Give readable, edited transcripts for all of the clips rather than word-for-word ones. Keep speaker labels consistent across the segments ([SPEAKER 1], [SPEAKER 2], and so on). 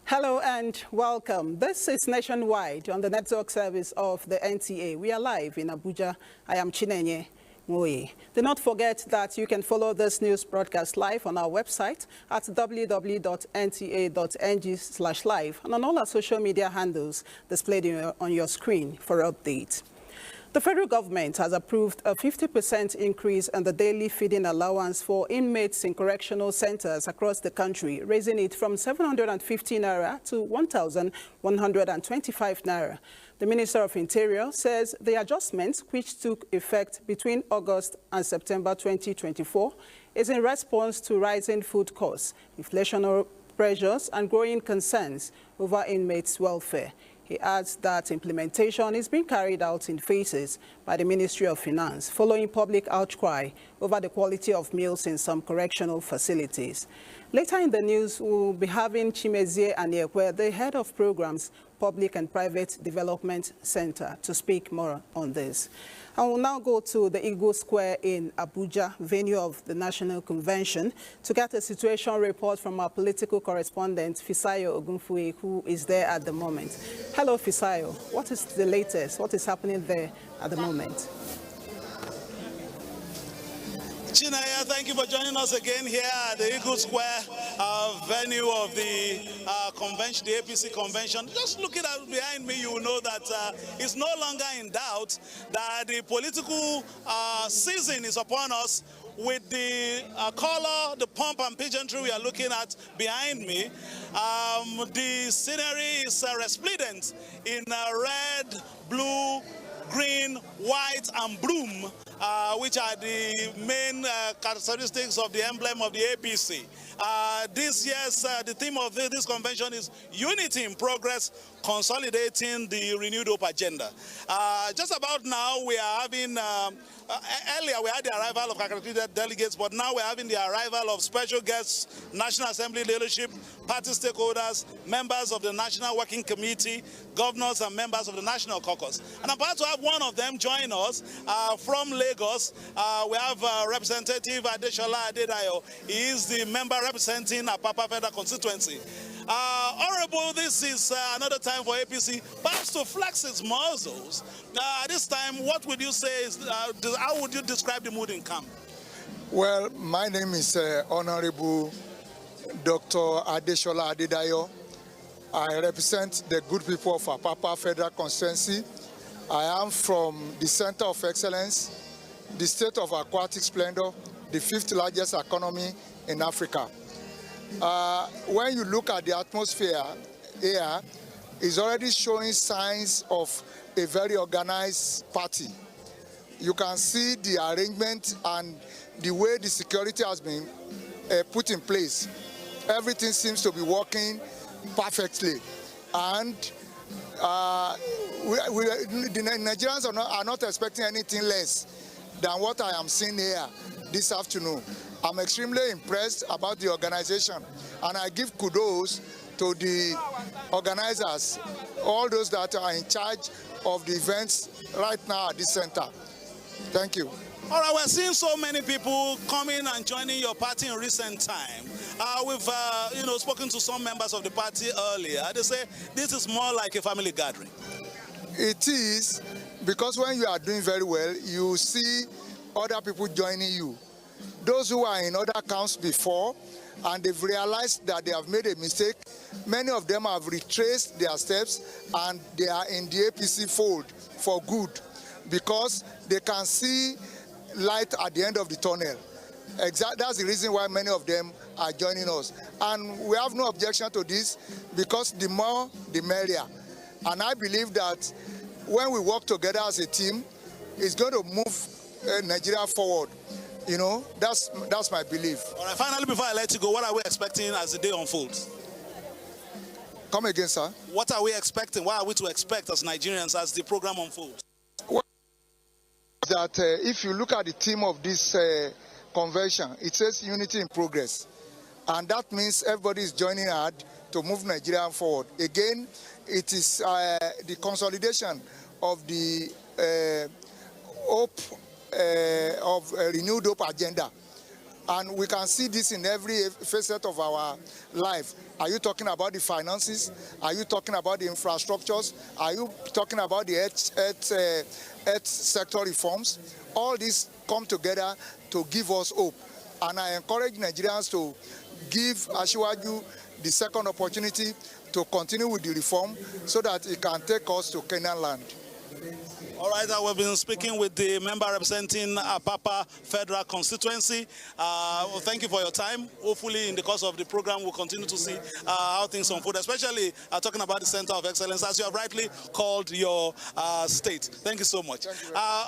[SPEAKER 1] Hello and welcome. This is Nationwide on the network service of the NTA. We are live in Abuja. I am Chinenye Ngoye. Do not forget that you can follow this news broadcast live on our website at www.nta.ng/live and on all our social media handles displayed on your screen for updates. The federal government has approved a 50% increase in the daily feeding allowance for inmates in correctional centers across the country, raising it from 750 naira to 1,125 naira. The Minister of Interior says the adjustment, which took effect between August and September 2024, is in response to rising food costs, inflationary pressures, and growing concerns over inmates' welfare. He adds that implementation is being carried out in phases by the Ministry of Finance, following public outcry over the quality of meals in some correctional facilities. Later in the news, we'll be having Chimezie Aniekwe, the head of programs, Public and Private Development Center, to speak more on this. I will now go to the Eagle Square in Abuja, venue of the National Convention, to get a situation report from our political correspondent, Fisayo Ogunfuyi, who is there at the moment. Hello, Fisayo. What is the latest? What is happening there at the moment?
[SPEAKER 2] Chinaya, thank you for joining us again here at the Eagle Square venue of the convention, the APC convention. Just looking at behind me, you will know that it's no longer in doubt that the political season is upon us. With the color, the pomp and pageantry we are looking at behind me, the scenery is resplendent in red, blue, green, white, and bloom, which are the main characteristics of the emblem of the APC. This year's the theme of this convention is Unity in Progress, consolidating the renewed hope agenda. Just about now, we are having, earlier we had the arrival of accredited delegates, but now we're having the arrival of special guests, National Assembly leadership, party stakeholders, members of the National Working Committee, governors and members of the National Caucus. And I'm proud to have one of them join us from Lagos. We have Representative Adeshola Adedayo. He is the member representing Apapa Federal Constituency. Honorable, this is another time for APC perhaps to flex its muscles. This time, what would you say is, how would you describe the mood in camp?
[SPEAKER 3] Well, my name is Honorable Dr. Adeshola Adedayo. I represent the good people of Apapa Federal Constituency. I am from the Center of Excellence, the state of aquatic splendor, the 5th largest economy in Africa. When you look at the atmosphere here, it's already showing signs of a very organized party. You can see the arrangement and the way the security has been put in place. Everything seems to be working perfectly. And the Nigerians are not expecting anything less than what I am seeing here this afternoon. I'm extremely impressed about the organization, and I give kudos to the organizers, all those that are in charge of the events right now at this center. Thank you.
[SPEAKER 2] All right, we're seeing so many people coming and joining your party in recent time. We've spoken to some members of the party earlier. They say this is more like a family gathering.
[SPEAKER 3] It is, because when you are doing very well, you see other people joining you. Those who are in other camps before and they've realized that they have made a mistake, many of them have retraced their steps and they are in the APC fold for good, because they can see light at the end of the tunnel. That's the reason why many of them are joining us. And we have no objection to this, because the more, the merrier. And I believe that when we work together as a team, it's going to move Nigeria forward. You know, that's my belief.
[SPEAKER 2] All right, finally, before I let you go, what are we expecting as the day unfolds?
[SPEAKER 3] Come again, sir.
[SPEAKER 2] What are we expecting? What are we to expect as Nigerians as the program unfolds?
[SPEAKER 3] Well, that if you look at the theme of this convention, it says Unity in Progress. And that means everybody is joining hard to move Nigeria forward. Again, it is the consolidation of the hope of a renewed hope agenda. And we can see this in every facet of our life. Are you talking about the finances? Are you talking about the infrastructures? Are you talking about the health sector reforms? All these come together to give us hope. And I encourage Nigerians to give Asiwaju the second opportunity to continue with the reform so that it can take us to Canaan land.
[SPEAKER 2] All right, we've been speaking with the member representing Apapa Federal Constituency. Well, thank you for your time. Hopefully, in the course of the program, we'll continue to see how things unfold, especially talking about the Center of Excellence, as you have rightly called your state. Thank you so much.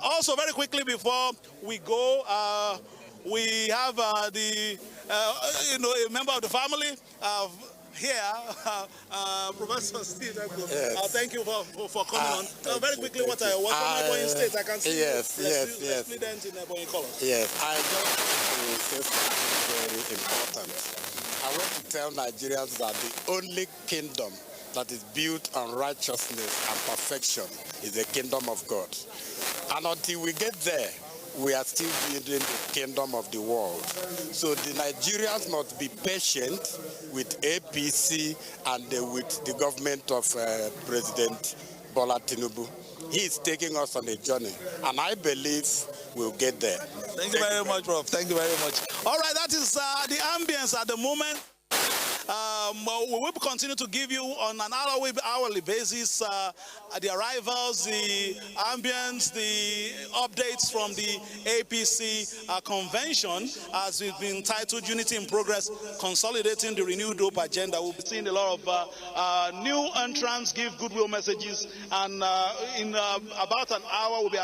[SPEAKER 2] Also, very quickly before we go, we have a member of the family. Here, Professor Steve, yes. Thank you for coming on. Very quickly, what's from Ebonyi State? I can see
[SPEAKER 4] yes.
[SPEAKER 2] Student in Ebonyi colors.
[SPEAKER 4] Yes, I just say something very important. I want to tell Nigerians that the only kingdom that is built on righteousness and perfection is the kingdom of God. And until we get there, we are still building the kingdom of the world. So the Nigerians must be patient with APC and with the government of President Bola Tinubu. He is taking us on a journey, and I believe we'll get there.
[SPEAKER 2] Thank you very much, Prof. Thank you very much. All right, that is the ambience at the moment. We will continue to give you on an hourly basis the arrivals, the ambience, the updates from the APC convention, as we've been titled Unity in Progress, Consolidating the Renewed Hope Agenda. We'll be seeing a lot of new entrants give goodwill messages, and in about an hour we'll be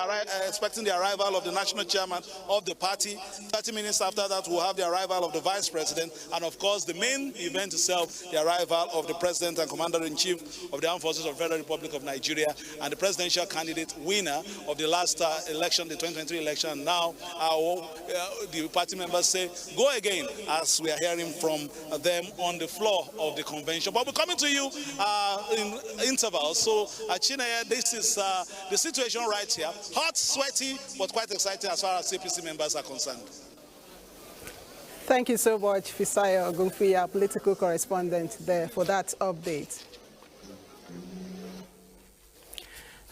[SPEAKER 2] expecting the arrival of the national chairman of the party. 30 minutes after that we'll have the arrival of the vice president, and of course the main event itself, the arrival of the President and Commander-in-Chief of the Armed Forces of the Federal Republic of Nigeria and the presidential candidate winner of the last election, the 2023 election. Now, the party members say, go again, as we are hearing from them on the floor of the convention. But we're coming to you in intervals. So, Chinaya, this is the situation right here. Hot, sweaty, but quite exciting as far as APC members are concerned.
[SPEAKER 1] Thank you so much, Fisayo Ogunfiya, political correspondent there, for that update.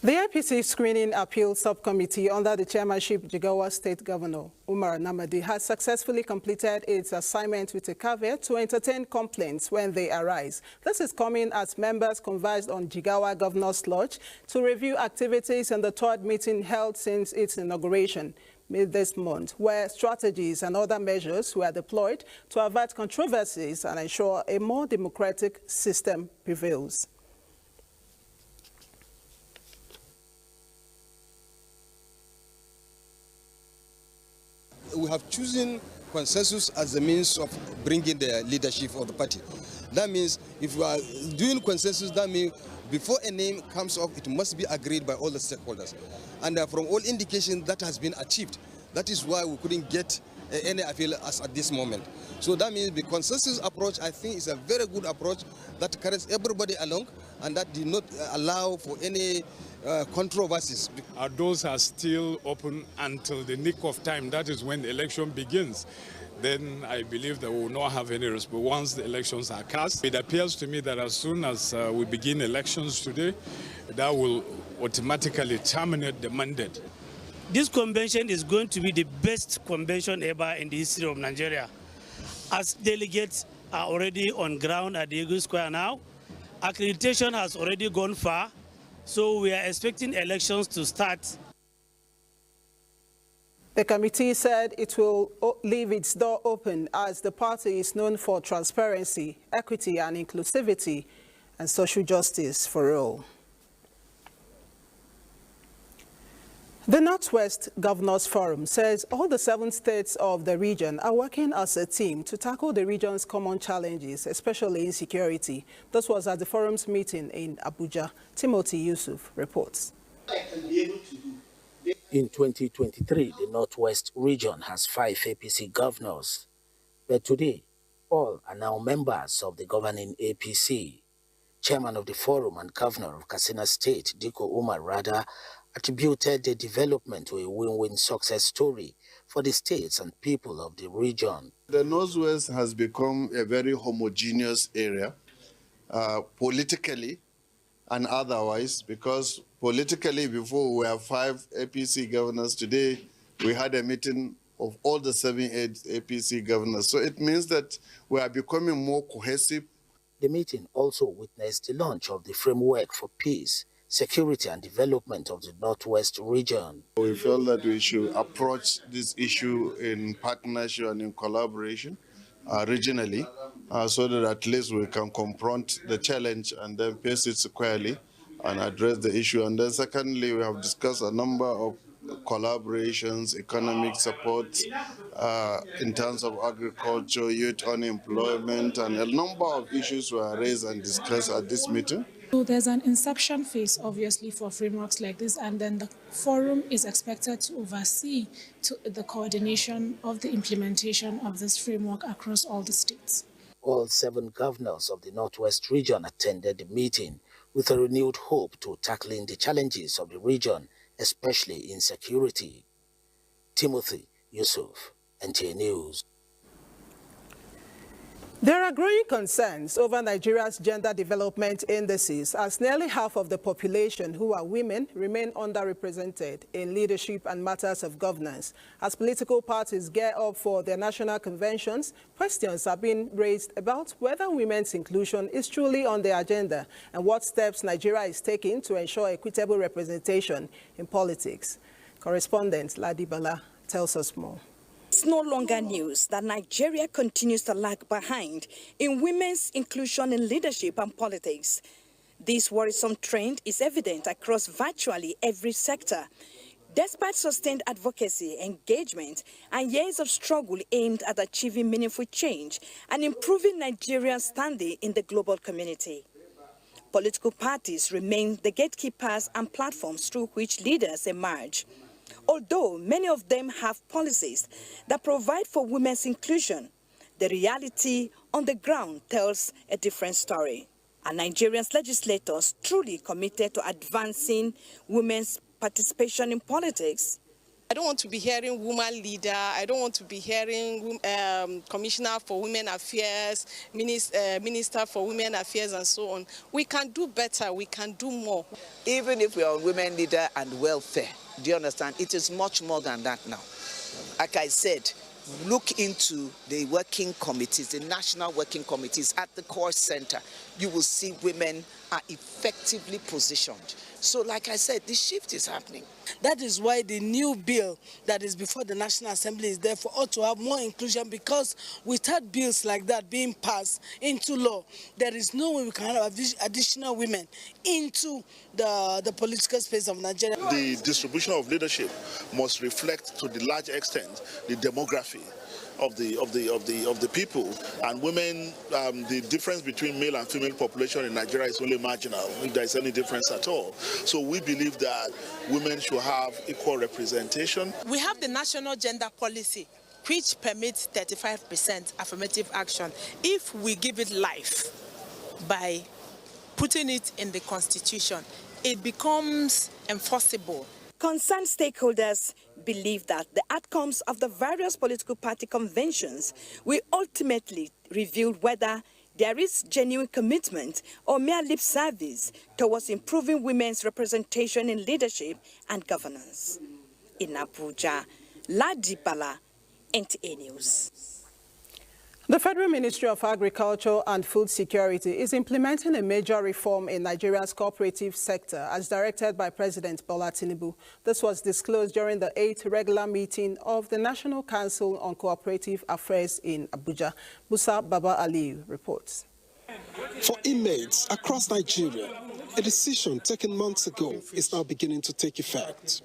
[SPEAKER 1] The APC Screening Appeal Subcommittee under the chairmanship of Jigawa State Governor Umar Namadi has successfully completed its assignment with a caveat to entertain complaints when they arise. This is coming as members conversed on Jigawa Governor's Lodge to review activities in the third meeting held since its inauguration this month, where strategies and other measures were deployed to avert controversies and ensure a more democratic system prevails.
[SPEAKER 5] We have chosen consensus as the means of bringing the leadership of the party. That means if we are doing consensus, that means before a name comes up, it must be agreed by all the stakeholders. And from all indications, that has been achieved. That is why we couldn't get any appeal as at this moment. So that means the consensus approach, I think, is a very good approach that carries everybody along and that did not allow for any controversies.
[SPEAKER 6] Our doors are still open until the nick of time. That is when the election begins. Then I believe that we will not have any response once the elections are cast. It appears to me that as soon as we begin elections today, that will automatically terminate the mandate.
[SPEAKER 7] This convention is going to be the best convention ever in the history of Nigeria. As delegates are already on ground at the Eagle Square now, accreditation has already gone far, so we are expecting elections to start.
[SPEAKER 1] The committee said it will leave its door open as the party is known for transparency, equity and inclusivity and social justice for all. The Northwest Governors Forum says all the 7 states of the region are working as a team to tackle the region's common challenges, especially insecurity. This was at the forum's meeting in Abuja. Timothy Yusuf reports.
[SPEAKER 8] In 2023, the Northwest region has 5 APC governors, but today, all are now members of the governing APC. Chairman of the forum and governor of Katsina State, Diko Umar Rada, attributed the development to a win-win success story for the states and people of the region.
[SPEAKER 9] The Northwest has become a very homogeneous area, politically and otherwise, because politically before we have 5 APC governors. Today we had a meeting of all the 7 APC governors. So it means that we are becoming more cohesive.
[SPEAKER 8] The meeting also witnessed the launch of the framework for peace, security and development of the Northwest region.
[SPEAKER 9] We feel that we should approach this issue in partnership and in collaboration regionally, so that at least we can confront the challenge and then face it squarely and address the issue. And then secondly, we have discussed a number of collaborations, economic support in terms of agriculture, youth unemployment, and a number of issues were raised and discussed at this meeting.
[SPEAKER 10] So there's an inception phase, obviously, for frameworks like this, and then the forum is expected to oversee the coordination of the implementation of this framework across all the states.
[SPEAKER 8] All 7 governors of the Northwest region attended the meeting with a renewed hope to tackling the challenges of the region, especially in security. Timothy Yusuf, NTA News.
[SPEAKER 1] There are growing concerns over Nigeria's gender development indices, as nearly half of the population, who are women, remain underrepresented in leadership and matters of governance. As political parties gear up for their national conventions, questions are being raised about whether women's inclusion is truly on the agenda and what steps Nigeria is taking to ensure equitable representation in politics. Correspondent Ladi Bala tells us more.
[SPEAKER 11] It's no longer news that Nigeria continues to lag behind in women's inclusion in leadership and politics. This worrisome trend is evident across virtually every sector. Despite sustained advocacy, engagement, and years of struggle aimed at achieving meaningful change and improving Nigeria's standing in the global community, political parties remain the gatekeepers and platforms through which leaders emerge. Although many of them have policies that provide for women's inclusion, the reality on the ground tells a different story. Are Nigerian legislators truly committed to advancing women's participation in politics?
[SPEAKER 12] I don't want to be hearing woman leader. I don't want to be hearing commissioner for women affairs, minister for women affairs, and so on. We can do better. We can do more.
[SPEAKER 13] Even if we are women leader and welfare, do you understand? It is much more than that now. Like I said, look into the working committees, the national working committees at the core center. You will see women are effectively positioned. So like I said, the shift is happening.
[SPEAKER 14] That is why the new bill that is before the National Assembly is there for us to have more inclusion, because without bills like that being passed into law, there is no way we can have additional women into the political space of Nigeria.
[SPEAKER 15] The distribution of leadership must reflect to the large extent the demography of the people, and women. The difference between male and female population in Nigeria is only marginal, if there is any difference at all. So we believe that women should have equal representation.
[SPEAKER 12] We have the national gender policy, which permits 35% affirmative action. If we give it life by putting it in the Constitution, it becomes enforceable.
[SPEAKER 11] Concerned stakeholders believe that the outcomes of the various political party conventions will ultimately reveal whether there is genuine commitment or mere lip service towards improving women's representation in leadership and governance. In Abuja, Ladi Bala, NTA News.
[SPEAKER 1] The Federal Ministry of Agriculture and Food Security is implementing a major reform in Nigeria's cooperative sector as directed by President Bola Tinubu. This was disclosed during the 8th regular meeting of the National Council on Cooperative Affairs in Abuja. Musa Baba Ali reports.
[SPEAKER 16] For inmates across Nigeria, a decision taken months ago is now beginning to take effect.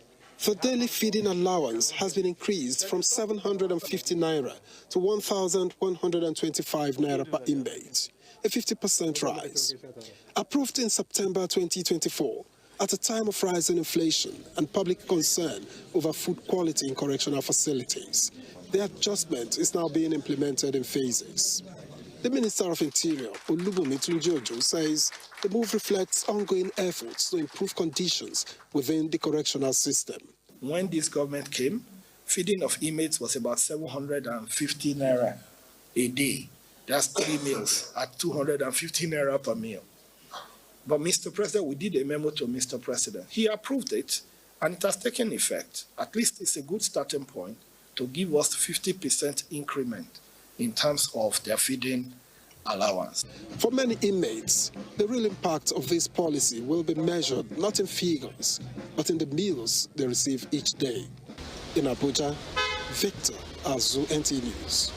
[SPEAKER 16] The daily feeding allowance has been increased from 750 naira to 1,125 naira per inmate, a 50% rise. Approved in September 2024, at a time of rising inflation and public concern over food quality in correctional facilities, the adjustment is now being implemented in phases. The Minister of Interior, Olubunmi Tunji-Ojo, says the move reflects ongoing efforts to improve conditions within the correctional system.
[SPEAKER 17] When this government came, feeding of inmates was about 750 naira a day. That's 3 meals at 250 naira per meal. But Mr. President, we did a memo to Mr. President. He approved it, and it has taken effect. At least it's a good starting point to give us 50% increment in terms of their feeding allowance.
[SPEAKER 16] For many inmates, the real impact of this policy will be measured not in figures, but in the meals they receive each day. In Abuja, Victor Azu, NT News.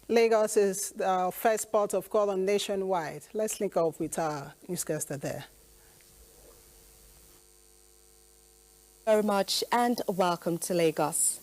[SPEAKER 1] Lagos is the first port of call nationwide. Let's link up with our newscaster there.
[SPEAKER 18] Very much and welcome to Lagos.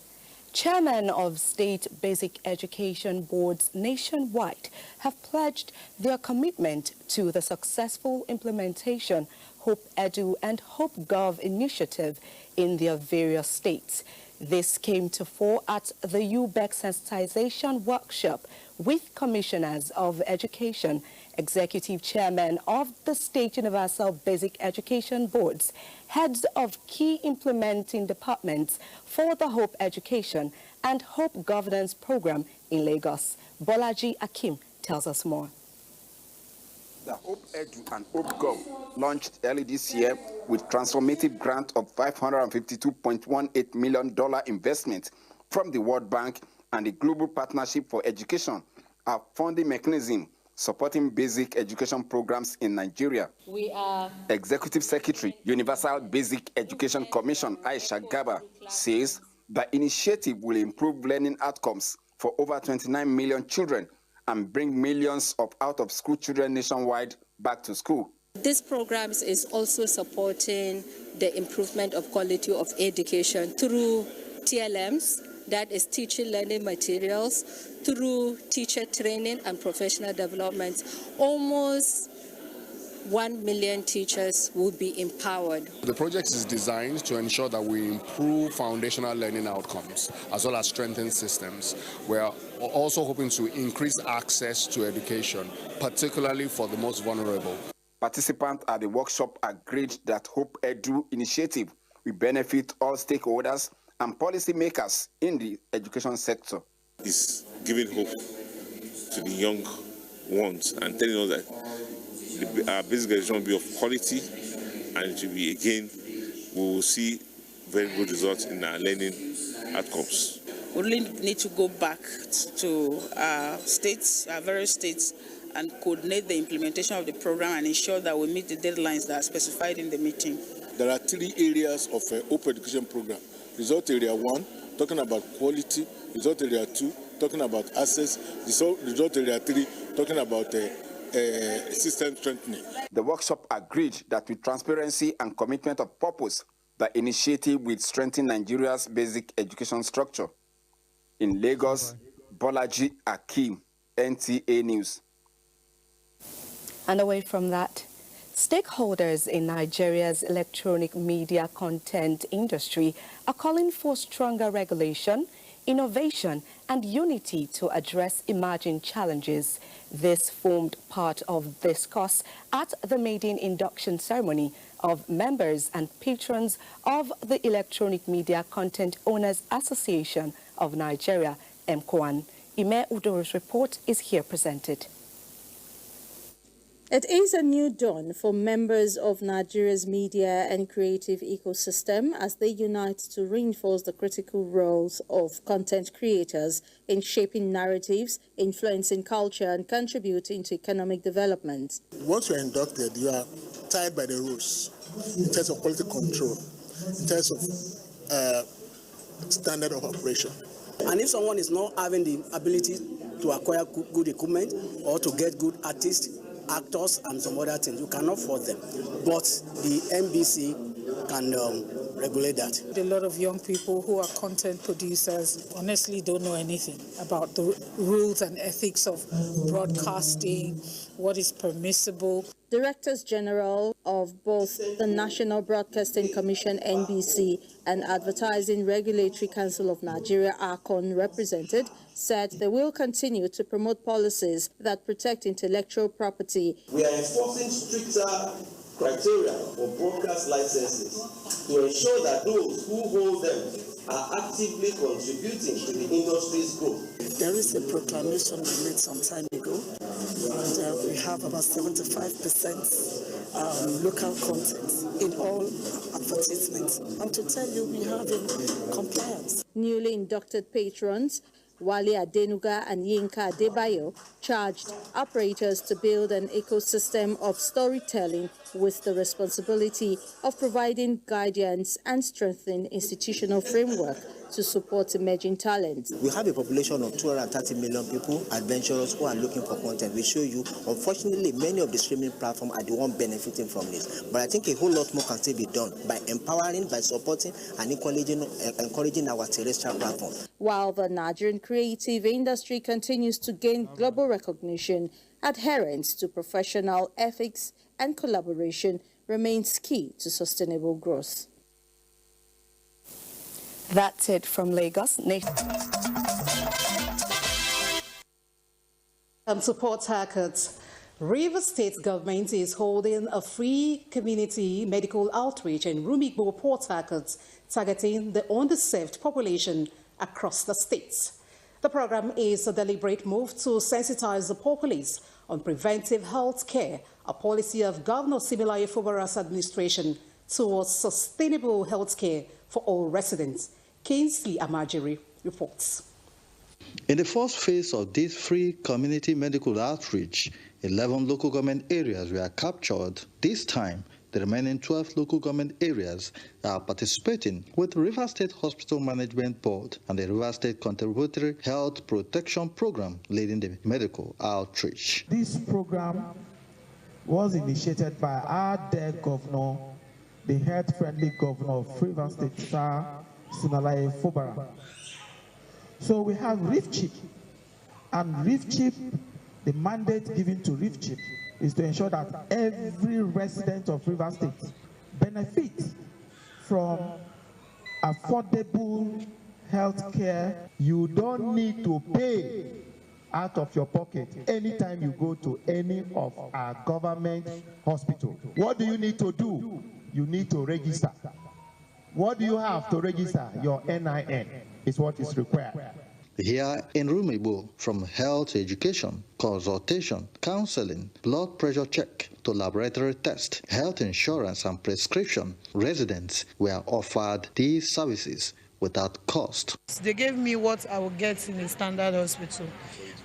[SPEAKER 18] Chairmen of state basic education boards nationwide have pledged their commitment to the successful implementation Hope Edu and Hope Gov initiative in their various states. This came to fore at the UBEC sensitization workshop with commissioners of education, executive chairmen of the state universal basic education boards, heads of key implementing departments for the Hope Education and Hope Governance program in Lagos. Bolaji Akim tells us more.
[SPEAKER 19] The Hope Edu and Hope Gov launched early this year with transformative grant of $552.18 million investment from the World Bank and the Global Partnership for Education, a funding mechanism supporting basic education programs in Nigeria.
[SPEAKER 20] We are
[SPEAKER 19] Executive Secretary, Universal Basic Education Commission, Aisha Gaba, says the initiative will improve learning outcomes for over 29 million children and bring millions of out-of-school children nationwide back to school.
[SPEAKER 20] This program is also supporting the improvement of quality of education through TLMs, that is teaching learning materials, through teacher training and professional development. Almost 1 million teachers will be empowered.
[SPEAKER 21] The project is designed to ensure that we improve foundational learning outcomes as well as strengthen systems. We are also hoping to increase access to education, particularly for the most vulnerable.
[SPEAKER 19] Participants at the workshop agreed that Hope Edu initiative will benefit all stakeholders and policymakers in the education sector.
[SPEAKER 22] It's giving hope to the young ones and telling us that our basic education will be of quality, and it will be, again, we will see very good results in our learning outcomes.
[SPEAKER 23] We really need to go back to our states, our various states, and coordinate the implementation of the program and ensure that we meet the deadlines that are specified in the meeting.
[SPEAKER 24] There are 3 areas of an open education program. Result area 1, talking about quality. Result area 2, talking about access. Result area 3, talking about system strengthening.
[SPEAKER 19] The workshop agreed that with transparency and commitment of purpose, the initiative will strengthen Nigeria's basic education structure. In Lagos, Bolaji Akim, NTA News.
[SPEAKER 18] And away from that, stakeholders in Nigeria's electronic media content industry are calling for stronger regulation, innovation and unity to address emerging challenges. This formed part of discourse at the maiden induction ceremony of members and patrons of the Electronic Media Content Owners Association of Nigeria, EMCOAN. Ime Udoro's report is here presented.
[SPEAKER 25] It is a new dawn for members of Nigeria's media and creative ecosystem as they unite to reinforce the critical roles of content creators in shaping narratives, influencing culture, and contributing to economic development.
[SPEAKER 26] Once you're inducted, you are tied by the rules in terms of quality control, in terms of standard of operation.
[SPEAKER 27] And if someone is not having the ability to acquire good equipment or to get good artists, actors and some other things, you cannot force them, but the NBC can regulate that.
[SPEAKER 28] A lot of young people who are content producers honestly don't know anything about the rules and ethics of broadcasting, what is permissible.
[SPEAKER 25] Directors General of both the National Broadcasting Commission (NBC) and Advertising Regulatory Council of Nigeria (ARCON) represented said they will continue to promote policies that protect intellectual property.
[SPEAKER 2] We are enforcing stricter criteria for broadcast licenses to ensure that those who hold them are actively contributing to the industry's growth.
[SPEAKER 3] There is a proclamation we made some time ago, and we have about 75% local content in all advertisements. And to tell you, we have in compliance.
[SPEAKER 25] Newly inducted patrons Wale Adenuga and Yinka Adebayo charged operators to build an ecosystem of storytelling with the responsibility of providing guidance and strengthening institutional framework to support emerging talent.
[SPEAKER 4] We have a population of 230 million people, adventurers who are looking for content. We show you, unfortunately, many of the streaming platforms are the ones benefiting from this. But I think a whole lot more can still be done by empowering, by supporting, and encouraging our terrestrial platform.
[SPEAKER 25] While the Nigerian creative industry continues to gain global recognition, adherence to professional ethics and collaboration remains key to sustainable growth.
[SPEAKER 18] That's it from Lagos.
[SPEAKER 5] And to Port Harcourt, Rivers State government is holding a free community medical outreach in Rumigbo, Port Harcourt, targeting the underserved population across the state. The program is a deliberate move to sensitize the populace on preventive health care, a policy of Governor Similaye Fubara's administration towards sustainable health care for all residents. Kingsley Amajiri reports.
[SPEAKER 6] In the first phase of this free community medical outreach, 11 local government areas were captured. This time, the remaining 12 local government areas are participating with Rivers State Hospital Management Board and the Rivers State Contributory Health Protection Program leading the medical outreach.
[SPEAKER 7] This program was initiated by our dead governor, the health-friendly governor of Rivers State, Sir Similaye Fubara. So we have Reef Chip, and Reef Chip, the mandate given to Reef Chip is to ensure that every resident of Rivers State benefits from affordable health care. You don't need to pay out of your pocket anytime you go to any of our government hospitals. What do you need to do? You need to register. What do you have to register? Your NIN is what is required.
[SPEAKER 6] Here in Rumigbo, from health education, consultation, counseling, blood pressure check to laboratory test, health insurance and prescription, residents were offered these services without cost.
[SPEAKER 28] They gave me what I would get in a standard hospital.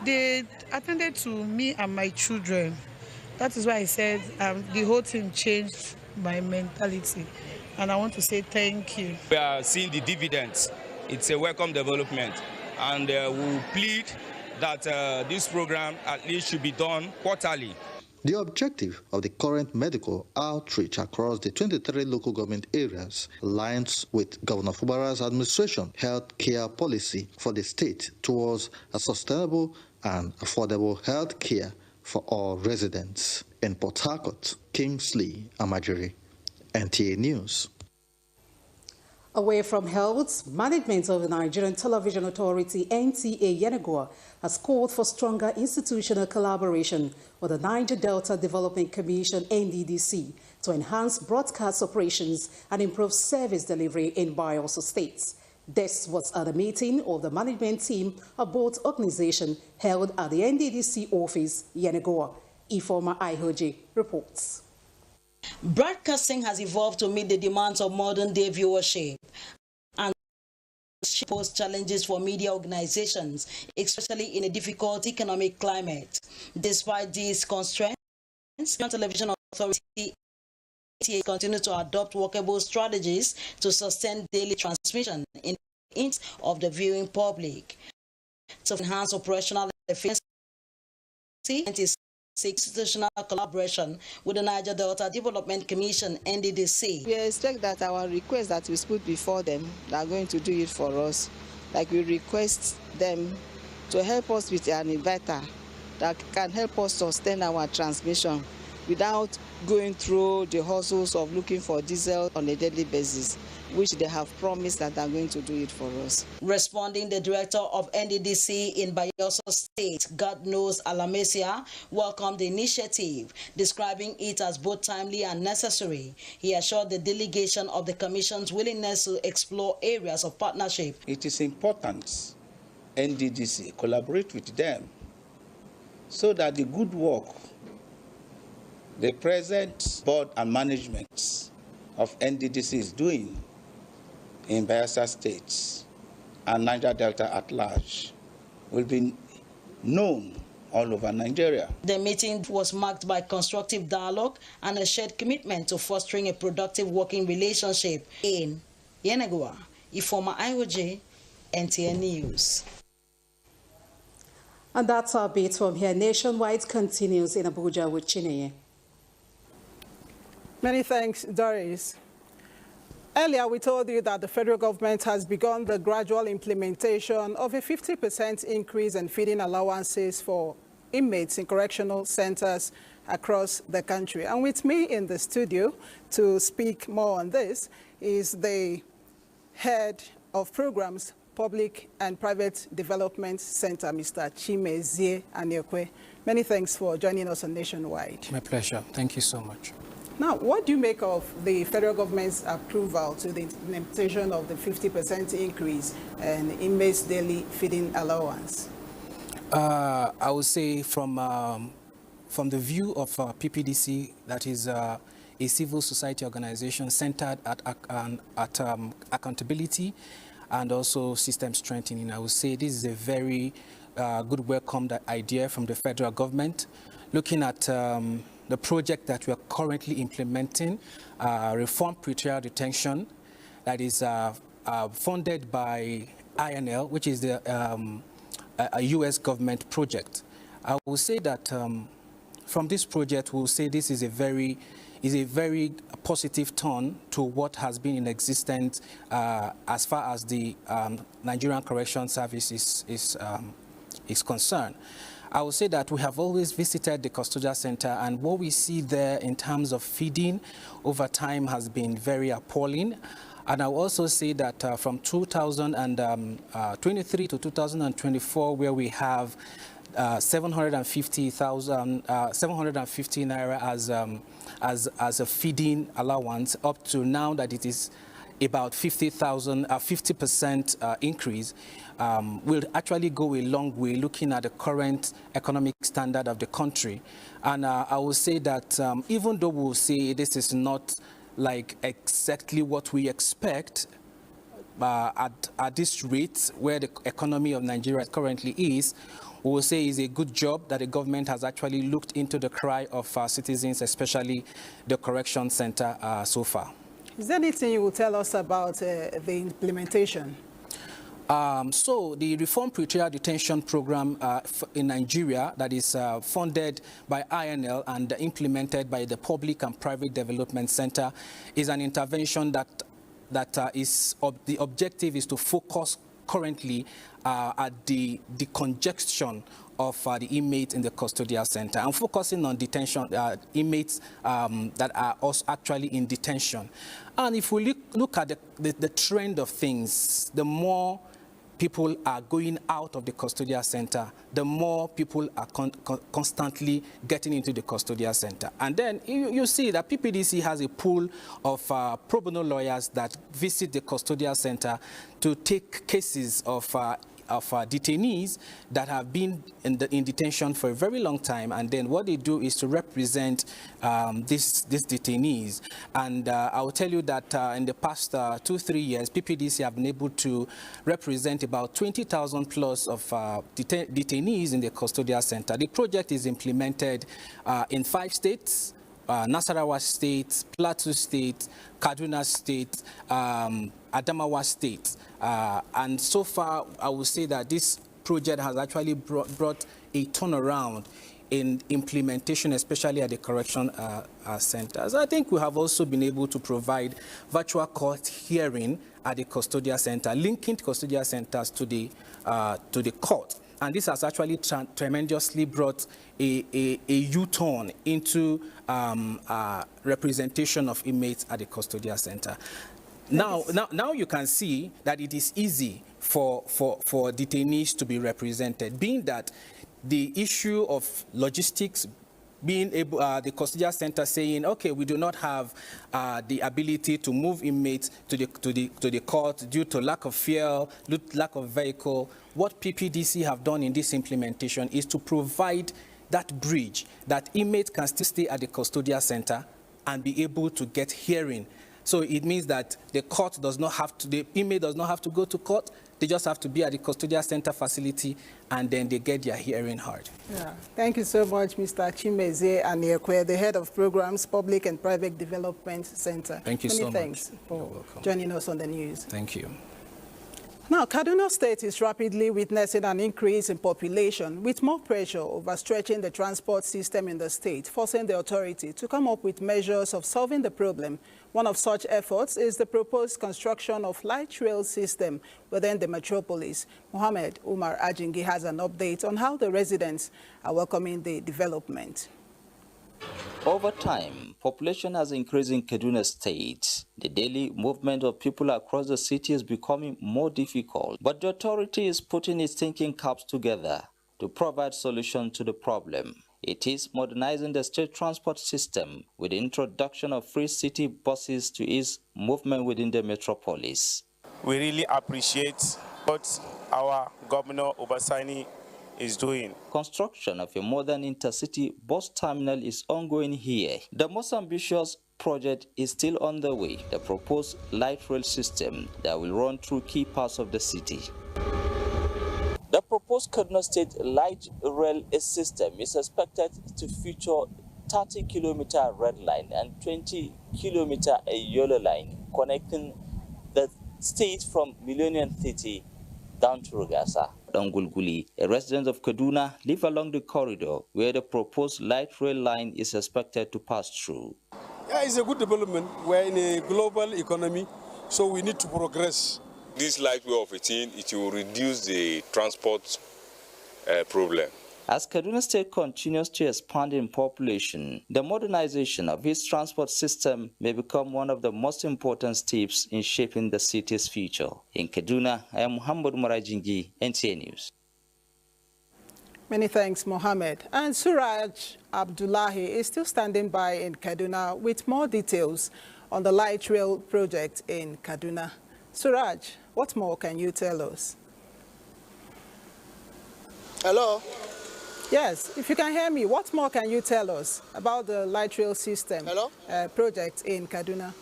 [SPEAKER 28] They attended to me and my children. That is why I said the whole thing changed my mentality. And I want to say thank you.
[SPEAKER 9] We are seeing the dividends. It's a welcome development. And we plead that this program at least should be done quarterly.
[SPEAKER 6] The objective of the current medical outreach across the 23 local government areas aligns with Governor Fubara's administration health care policy for the state towards a sustainable and affordable health care for all residents. In Port Harcourt, Kingsley Amajiri, NTA News.
[SPEAKER 5] Away from health, management of the Nigerian Television Authority, NTA Yenagoa, has called for stronger institutional collaboration with the Niger Delta Development Commission, NDDC, to enhance broadcast operations and improve service delivery in Bayelsa State. This was at a meeting of the management team of both organizations held at the NDDC office, Yenagoa. Ifoma Ihoji reports.
[SPEAKER 10] Broadcasting has evolved to meet the demands of modern-day viewership and pose challenges for media organizations, especially in a difficult economic climate. Despite these constraints, the Television Authority continues to adopt workable strategies to sustain daily transmission in the interest of the viewing public. To enhance operational efficiency and institutional collaboration with the Niger Delta Development Commission, NDDC.
[SPEAKER 29] We expect that our request that we put before them, they are going to do it for us. Like we request them to help us with an inverter that can help us sustain our transmission. without going through the hustles of looking for diesel on a daily basis, which they have promised that they're going to do it for us.
[SPEAKER 10] Responding, the director of NDDC in Bayelsa State, God knows Alamesia, welcomed the initiative, describing it as both timely and necessary. He assured the delegation of the Commission's willingness to explore areas of partnership.
[SPEAKER 1] It is important NDDC collaborate with them so that the good work the present board and management of NDDC is doing in Bayelsa State and Niger Delta at large will be known all over Nigeria.
[SPEAKER 10] The meeting was marked by constructive dialogue and a shared commitment to fostering a productive working relationship in Yenagoa. Ifoma Iwoje, NTN News.
[SPEAKER 5] And that's our beat from here. Nationwide continues in Abuja with Chineye.
[SPEAKER 8] Many thanks, Doris. Earlier, we told you that the federal government has begun the gradual implementation of a 50% increase in feeding allowances for inmates in correctional centers across the country. And with me in the studio to speak more on this is the head of programs, Public and Private Development Center, Mr. Chimezie Aniekwe. Many thanks for joining us on Nationwide.
[SPEAKER 11] My pleasure. Thank you so much.
[SPEAKER 8] Now, what do you make of the federal government's approval to the implementation of the 50% increase in inmates' daily feeding allowance?
[SPEAKER 11] I would say from the view of PPDC, that is a civil society organization centered at accountability and also system strengthening, I would say this is a very good welcomed idea from the federal government. Looking at the project that we are currently implementing, reform pretrial detention, that is funded by INL, which is a U.S. government project. I will say that from this project, we'll say this is a very positive turn to what has been in existence as far as the Nigerian Correction Service is concerned. I would say that we have always visited the custodial center, and what we see there in terms of feeding over time has been very appalling. And I will also say that from 2023 to 2024, where we have 750 naira as a feeding allowance, up to now that it is about 50% increase, will actually go a long way looking at the current economic standard of the country. And I will say that even though we'll say this is not like exactly what we expect at this rate where the economy of Nigeria currently is, we will say is a good job that the government has actually looked into the cry of citizens, especially the correction center so far.
[SPEAKER 8] Is there anything you will tell us about the implementation?
[SPEAKER 11] So the Reform Pretrial Detention Program in Nigeria that is funded by INL and implemented by the Public and Private Development Center is an intervention that the objective is to focus currently at the congestion of the inmates in the custodial center and focusing on detention inmates that are also actually in detention. And if we look at the trend of things, the more people are going out of the custodial center, the more people are constantly getting into the custodial center. And then you see that PPDC has a pool of pro bono lawyers that visit the custodial center to take cases of detainees that have been in detention for a very long time, and then what they do is to represent these detainees. And I will tell you that in the past 2-3 years, PPDC have been able to represent about 20,000 plus of detainees in the custodial center. The project is implemented in 5 states. Nasarawa State, Plateau State, Kaduna State, Adamawa State. And so far, I would say that this project has actually brought a turnaround in implementation, especially at the correction centers. I think we have also been able to provide virtual court hearing at the custodial center, linking custodial centers to the court. and this has actually tremendously brought a U-turn into representation of inmates at the custodial center. Now you can see that it is easy for detainees to be represented, being that the issue of logistics, being able, the custodial center saying, okay, we do not have the ability to move inmates to the court due to lack of fuel, lack of vehicle. What PPDC have done in this implementation is to provide that bridge that inmates can still stay at the custodial center and be able to get hearing. So it means that the inmate does not have to go to court. They just have to be at the custodial center facility, and then they get their hearing heard.
[SPEAKER 8] Yeah. Thank you so much, Mr. Chimeze Aniekwe, the head of programs, Public and Private Development Center.
[SPEAKER 11] Thank you so much.
[SPEAKER 8] Many thanks for joining us on the news.
[SPEAKER 11] Thank you.
[SPEAKER 8] Now, Kaduna State is rapidly witnessing an increase in population, with more pressure overstretching the transport system in the state, forcing the authority to come up with measures of solving the problem. One of such efforts is the proposed construction of light rail system within the metropolis. Mohammed Umar Ajingi has an update on how the residents are welcoming the development.
[SPEAKER 12] Over time, population has increased in Kaduna State. The daily movement of people across the city is becoming more difficult, but the authority is putting its thinking caps together to provide solution to the problem. It is modernizing the state transport system with the introduction of free city buses to ease movement within the metropolis.
[SPEAKER 13] We really appreciate what our Governor Obasani is doing.
[SPEAKER 12] Construction of a modern intercity bus terminal is ongoing here. The most ambitious project is still on the way, the proposed light rail system that will run through key parts of the city. The proposed Kaduna State light rail system is expected to feature 30-kilometer red line and 20-kilometer yellow line connecting the state from Millennium City down to Rogasa. Dongulguli, a resident of Kaduna, live along the corridor where the proposed light rail line is expected to pass through.
[SPEAKER 14] Yeah, it's a good development. We're in a global economy, so we need to progress.
[SPEAKER 15] This light way of it will reduce the transport problem.
[SPEAKER 12] As Kaduna State continues to expand in population, the modernization of its transport system may become one of the most important steps in shaping the city's future. In Kaduna, I am Muhammad Marajingi, NTA News.
[SPEAKER 8] Many thanks, Mohammed. And Suraj Abdullahi is still standing by in Kaduna with more details on the light rail project in Kaduna. Suraj, what more can you tell us?
[SPEAKER 27] Hello?
[SPEAKER 8] Yes, if you can hear me, what more can you tell us about the light rail system project in Kaduna?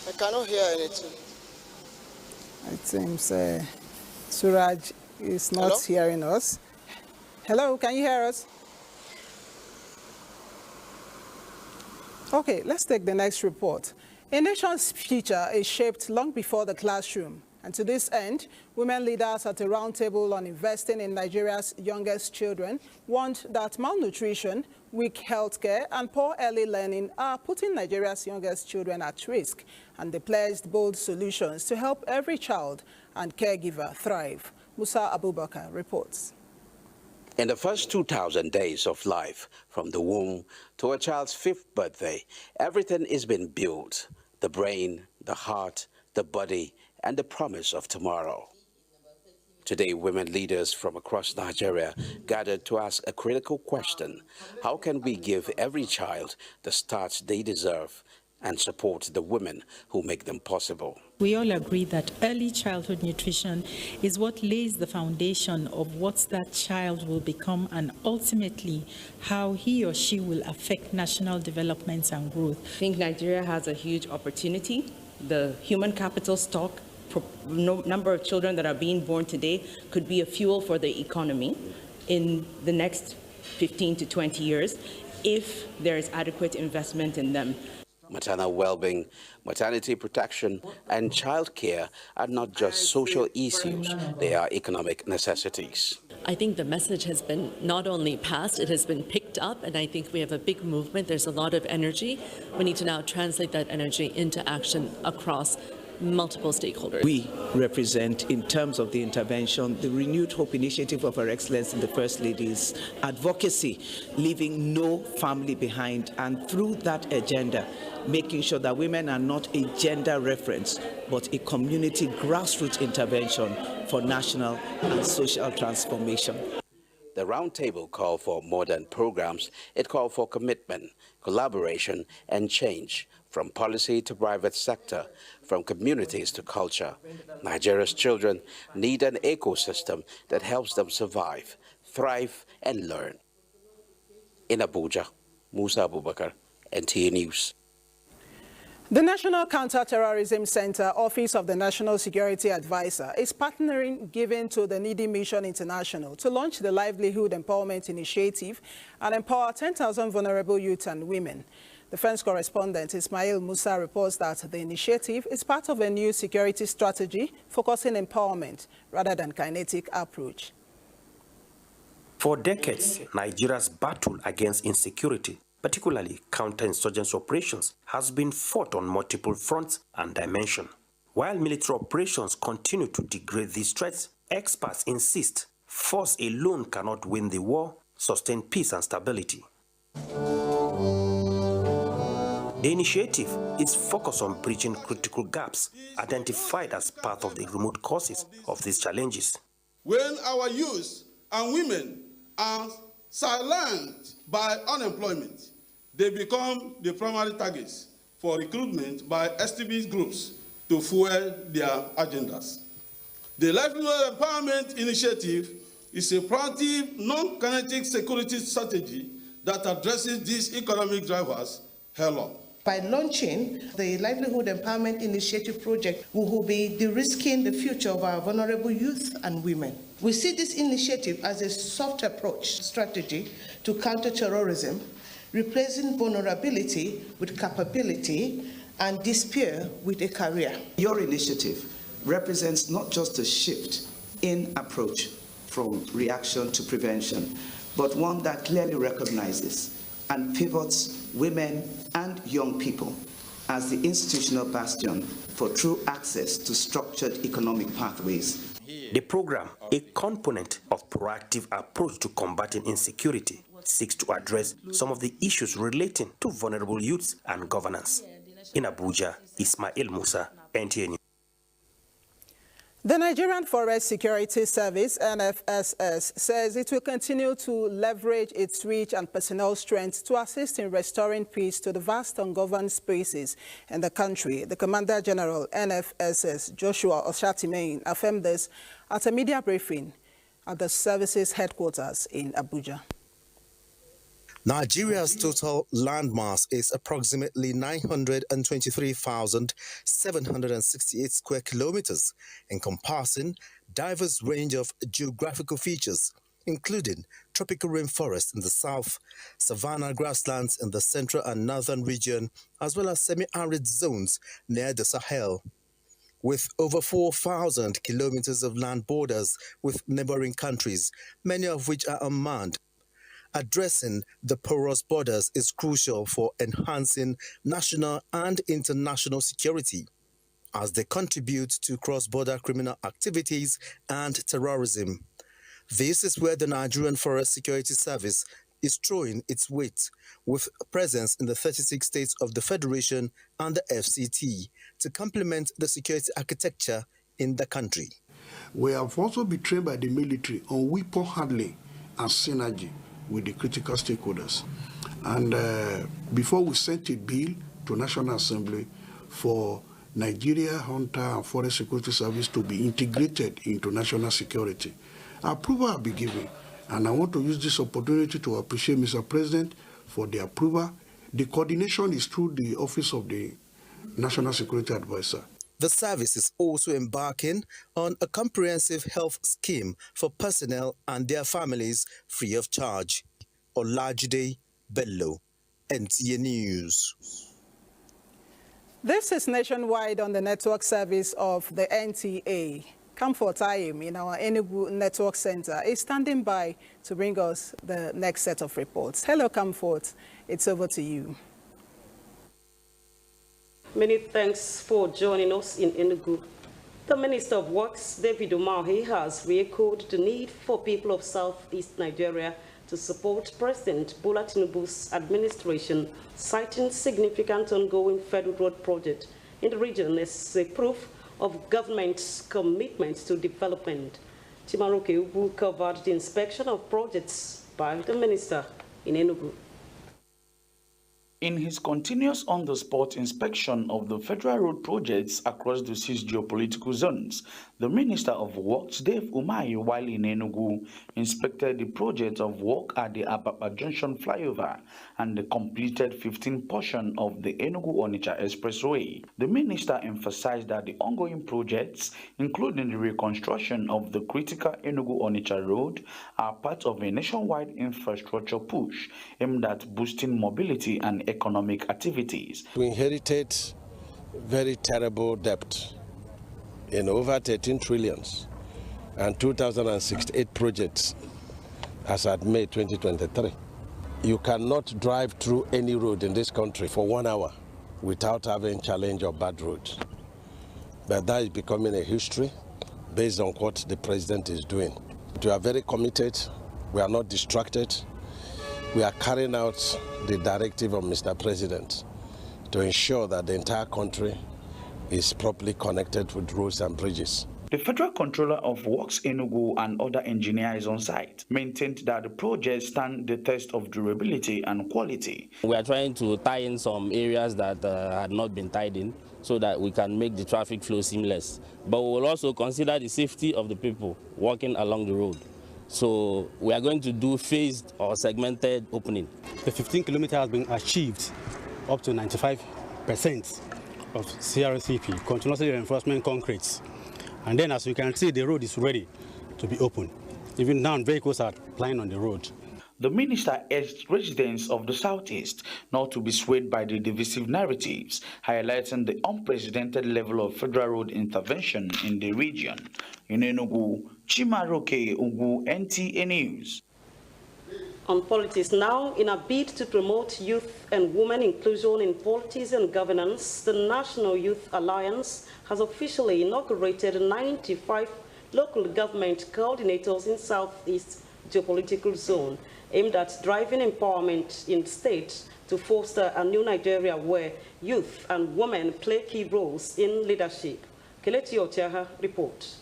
[SPEAKER 27] I cannot hear anything.
[SPEAKER 8] It seems Suraj is not hearing us. Hello, can you hear us? Okay, let's take the next report. A nation's future is shaped long before the classroom. And to this end, women leaders at a roundtable on investing in Nigeria's youngest children warned that malnutrition, weak healthcare, and poor early learning are putting Nigeria's youngest children at risk. And they pledged bold solutions to help every child and caregiver thrive. Musa Abubakar reports.
[SPEAKER 16] In the first 2,000 days of life, from the womb to a child's 5th birthday, everything is being built: the brain, the heart, the body, and the promise of tomorrow. Today, women leaders from across Nigeria gathered to ask a critical question: how can we give every child the start they deserve and support the women who make them possible?
[SPEAKER 17] We all agree that early childhood nutrition is what lays the foundation of what that child will become and ultimately how he or she will affect national development and growth.
[SPEAKER 20] I think Nigeria has a huge opportunity. The human capital stock, number of children that are being born today could be a fuel for the economy in the next 15 to 20 years if there is adequate investment in them.
[SPEAKER 16] Maternal well-being, maternity protection, and childcare are not just social issues, they are economic necessities.
[SPEAKER 21] I think the message has been not only passed, it has been picked up, and I think we have a big movement. There's a lot of energy. We need to now translate that energy into action across multiple stakeholders.
[SPEAKER 2] We represent, in terms of the intervention, the renewed hope initiative of Her Excellency the First Lady's advocacy, leaving no family behind, and through that agenda, making sure that women are not a gender reference, but a community grassroots intervention for national and social transformation.
[SPEAKER 16] The roundtable called for modern programs. It called for commitment, collaboration, and change, from policy to private sector, from communities to culture. Nigeria's children need an ecosystem that helps them survive, thrive, and learn. In Abuja, Musa Abubakar, NTA News.
[SPEAKER 8] The National Counter-Terrorism Center, Office of the National Security Advisor, is partnering Giving to the Needy Mission International to launch the Livelihood Empowerment Initiative and empower 10,000 vulnerable youth and women. Defense correspondent Ismail Musa reports that the initiative is part of a new security strategy focusing empowerment rather than kinetic approach.
[SPEAKER 3] For decades, Nigeria's battle against insecurity, particularly counterinsurgency operations, has been fought on multiple fronts and dimensions. While military operations continue to degrade these threats, experts insist force alone cannot win the war, sustain peace and stability. The initiative is focused on bridging critical gaps identified as part of the remote causes of these challenges.
[SPEAKER 4] When our youth and women are silenced by unemployment, they become the primary targets for recruitment by extremist groups to fuel their agendas. The Livelihood Empowerment Initiative is a proactive, non-kinetic security strategy that addresses these economic drivers head-on.
[SPEAKER 19] By launching the Livelihood Empowerment Initiative project, we will be de-risking the future of our vulnerable youth and women. We see this initiative as a soft approach strategy to counter terrorism, replacing vulnerability with capability and despair with a career.
[SPEAKER 22] Your initiative represents not just a shift in approach from reaction to prevention, but one that clearly recognizes and pivots women and young people as the institutional bastion for true access to structured economic pathways.
[SPEAKER 3] The program, a component of proactive approach to combating insecurity, seeks to address some of the issues relating to vulnerable youths and governance. In Abuja, Ismail Musa, NTA News.
[SPEAKER 8] The Nigerian Forest Security Service, NFSS, says it will continue to leverage its reach and personnel strength to assist in restoring peace to the vast ungoverned spaces in the country. The Commander General, NFSS, Joshua Oshatimehin, affirmed this at a media briefing at the service's headquarters in Abuja.
[SPEAKER 23] Nigeria's total landmass is approximately 923,768 square kilometers, encompassing diverse range of geographical features, including tropical rainforests in the south, savanna grasslands in the central and northern region, as well as semi-arid zones near the Sahel. With over 4,000 kilometers of land borders with neighboring countries, many of which are unmanned, addressing the porous borders is crucial for enhancing national and international security as they contribute to cross-border criminal activities and terrorism. This is where the Nigerian Forest Security Service is throwing its weight, with presence in the 36 states of the Federation and the FCT to complement the security architecture in the country.
[SPEAKER 24] We have also been trained by the military on weapon handling and synergy with the critical stakeholders. And before we sent a bill to National Assembly for Nigeria Hunter and Forest Security Service to be integrated into national security, approval will be given. And I want to use this opportunity to appreciate Mr. President for the approval. The coordination is through the Office of the National Security Advisor.
[SPEAKER 23] The service is also embarking on a comprehensive health scheme for personnel and their families free of charge. Olajide Bello, NTA News.
[SPEAKER 8] This is nationwide on the network service of the NTA. Comfort Ayim in our Enugu Network Center is standing by to bring us the next set of reports. Hello, Comfort. It's over to you.
[SPEAKER 1] Many thanks for joining us in Enugu. The Minister of Works, David Umahi, has re-echoed the need for people of Southeast Nigeria to support President Bola Tinubu's administration, citing significant ongoing federal road project in the region as a proof of government's commitment to development. Chimaroke Ubu covered the inspection of projects by the minister in Enugu.
[SPEAKER 6] In his continuous on-the-spot inspection of the federal road projects across the 6 geopolitical zones, the Minister of Works, Dave Umahi, while in Enugu, inspected the project of work at the Ababa Junction flyover and the completed 15th portion of the Enugu-Onitsha Expressway. The minister emphasized that the ongoing projects, including the reconstruction of the critical Enugu-Onitsha road, are part of a nationwide infrastructure push aimed at boosting mobility and economic activities.
[SPEAKER 7] We inherited very terrible debt in over 13 trillions and 2,068 projects as at May 2023. You cannot drive through any road in this country for 1 hour without having challenge or bad roads. But that is becoming a history based on what the president is doing. We are very committed. We are not distracted. We are carrying out the directive of Mr. President to ensure that the entire country is properly connected with roads and bridges.
[SPEAKER 6] The Federal Controller of Works Enugu and other engineers on site maintained that the projects stand the test of durability and quality.
[SPEAKER 9] We are trying to tie in some areas that had not been tied in so that we can make the traffic flow seamless. But we will also consider the safety of the people walking along the road. So we are going to do phased or segmented opening.
[SPEAKER 18] The 15 kilometers has been achieved up to 95% of CRCP, continuously reinforcement concrete. And then as you can see, the road is ready to be opened. Even now, vehicles are plying on the road.
[SPEAKER 6] The minister urged residents of the Southeast not to be swayed by the divisive narratives, highlighting the unprecedented level of federal road intervention in the region. In Enugu, Chimaroke Ugu, NTA News.
[SPEAKER 1] On politics now, in a bid to promote youth and women inclusion in politics and governance, the National Youth Alliance has officially inaugurated 95 local government coordinators in Southeast geopolitical zone, aimed at driving empowerment in the state to foster a new Nigeria where youth and women play key roles in leadership. Kelechi Otiaha reports.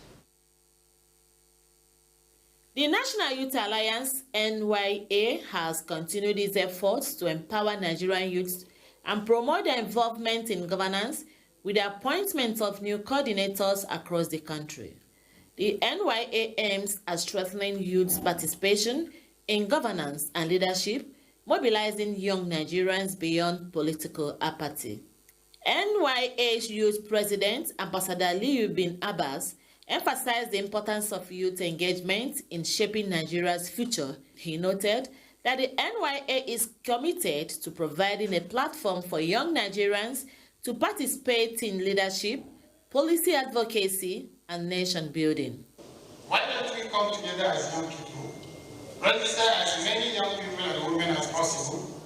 [SPEAKER 25] The National Youth Alliance, NYA, has continued its efforts to empower Nigerian youths and promote their involvement in governance with the appointment of new coordinators across the country. The NYA aims at strengthening youth participation in governance and leadership, mobilizing young Nigerians beyond political apathy. NYA's youth president, Ambassador Liu bin Abbas, emphasized the importance of youth engagement in shaping Nigeria's future. He noted that the NYA is committed to providing a platform for young Nigerians to participate in leadership, policy advocacy, and nation building.
[SPEAKER 26] Why don't we come together as young people, register as many young people and women as possible,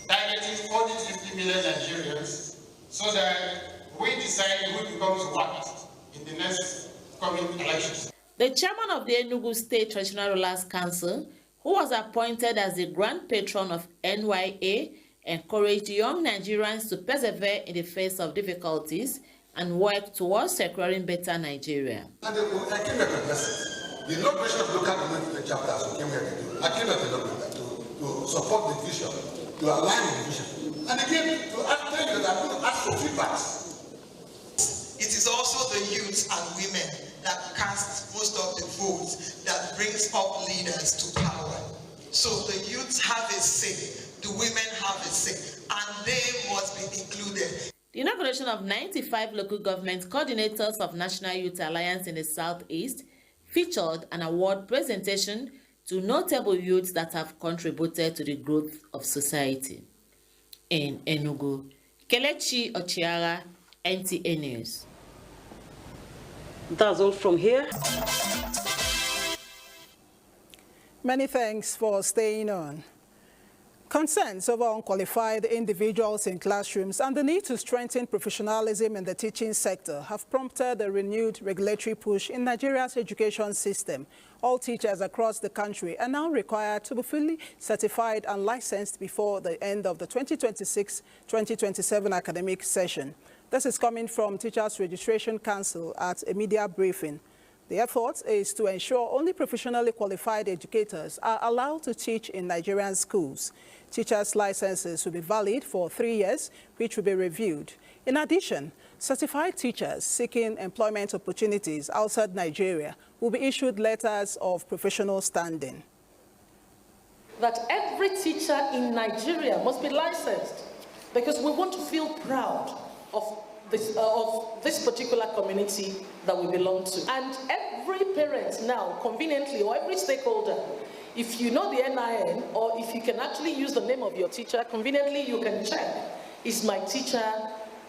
[SPEAKER 26] targeting 40 to 50 million Nigerians, so that we decide who becomes what in the next coming elections.
[SPEAKER 25] The chairman of the Enugu State Traditional Rulers Council, who was appointed as the grand patron of NYA, encouraged young Nigerians to persevere in the face of difficulties and work towards securing better Nigeria.
[SPEAKER 26] And I came here to bless it. The inauguration of local government chapters we came here to do. I came here to support the vision, to align with the vision. And again, to tell you that I'm going to ask for feedbacks.
[SPEAKER 28] It is also the youth and women that cast most of the votes that brings up leaders to power. So the youths have a say, the women have a say, and they must be included.
[SPEAKER 25] The inauguration of 95 local government coordinators of National Youth Alliance in the Southeast featured an award presentation to notable youths that have contributed to the growth of society. In Enugu, Kelechi Ochiara, NTA News.
[SPEAKER 1] That's all from here.
[SPEAKER 8] Many thanks for staying on. Concerns over unqualified individuals in classrooms and the need to strengthen professionalism in the teaching sector have prompted a renewed regulatory push in Nigeria's education system. All teachers across the country are now required to be fully certified and licensed before the end of the 2026-2027 academic session. This is coming from Teachers Registration Council at a media briefing. The effort is to ensure only professionally qualified educators are allowed to teach in Nigerian schools. Teachers' licenses will be valid for 3 years, which will be reviewed. In addition, certified teachers seeking employment opportunities outside Nigeria will be issued letters of professional standing.
[SPEAKER 5] That every teacher in Nigeria must be licensed because we want to feel proud of this particular community that we belong to. And every parent now, conveniently, or every stakeholder, if you know the NIN, or if you can actually use the name of your teacher, conveniently you can check, is my teacher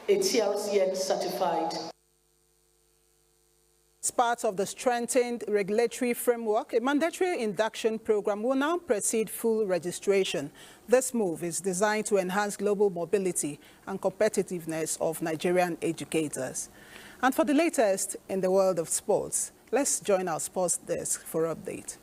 [SPEAKER 5] a TRCN certified?
[SPEAKER 8] As part of the strengthened regulatory framework, a mandatory induction program will now precede full registration. This move is designed to enhance global mobility and competitiveness of Nigerian educators. And for the latest in the world of sports, let's join our sports desk for update.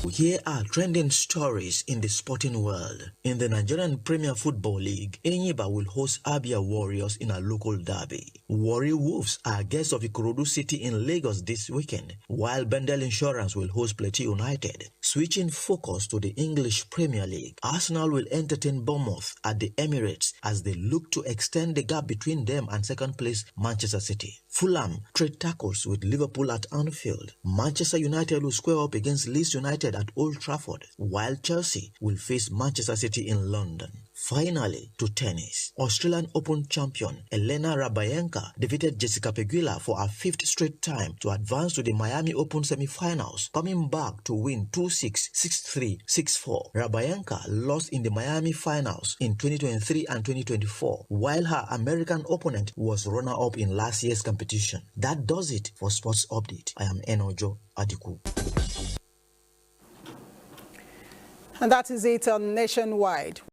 [SPEAKER 10] Here are trending stories in the sporting world. In the Nigerian Premier Football League, Enyimba will host Abia Warriors in a local derby. Warri Wolves are guests of Ikorodu City in Lagos this weekend, while Bendel Insurance will host Plateau United. Switching focus to the English Premier League, Arsenal will entertain Bournemouth at the Emirates as they look to extend the gap between them and second place Manchester City. Fulham trade tackles with Liverpool at Anfield. Manchester United will square up against Leeds United at Old Trafford, while Chelsea will face Manchester City in London. Finally, to tennis. Australian Open champion Elena Rabayenka defeated Jessica Pegula for her 5th straight time to advance to the Miami Open semi-finals, coming back to win 2-6, 6-3, 6-4. Rabayenka lost in the Miami finals in 2023 and 2024, while her American opponent was runner-up in last year's competition. That does it for Sports Update. I am Enojo Adiku.
[SPEAKER 8] And that is it on Nationwide.